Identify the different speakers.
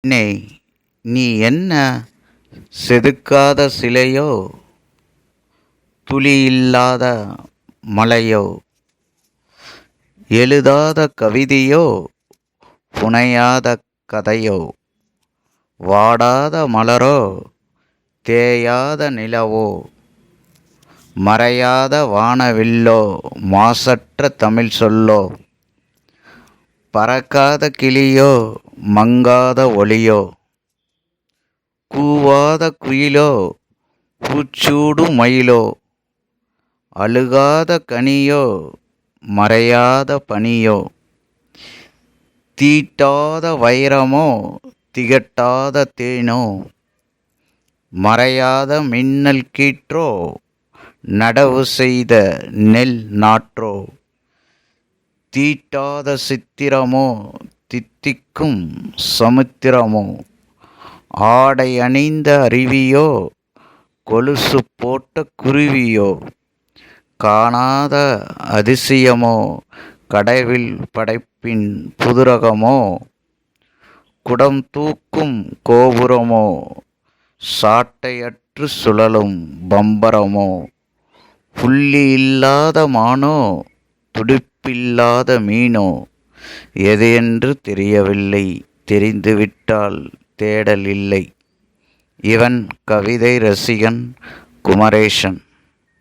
Speaker 1: பெண்ணே, நீ என்ன செதுக்காத சிலையோ, துளியில்லாத மலையோ, எழுதாத கவிதையோ, புனையாத கதையோ, வாடாத மலரோ, தேயாத நிலவோ, மறையாத வானவில்லோ, மாசற்ற தமிழ் சொல்லோ, பறக்காத கிளியோ, மங்காத ஒளியோ, கூவாத குயிலோ, பூச்சூடும் மயிலோ, அழுகாத கனியோ, மறையாத பனியோ, தீட்டாத வைரமோ, திகட்டாத தேனோ, மறையாத மின்னல் கீற்றோ, நடவு செய்த நெல் நாற்றோ, தீட்டாத சித்திரமோ, தித்திக்கும் சமுத்திரமோ, ஆடை அணிந்த அருவியோ, கொலுசு போட்ட குருவியோ, காணாத அதிசயமோ, கடவுள் படைப்பின் புதுரகமோ, குடம் தூக்கும் கோபுரமோ, சாட்டையற்று சுழலும் பம்பரமோ, புள்ளி இல்லாத மானோ, துடுப்பில்லாத மீனோ, எது என்று தெரியவில்லை, தெரிந்துவிட்டால் தேடல் இல்லை. இவன் கவிதை ரசிகன் குமரேசன்.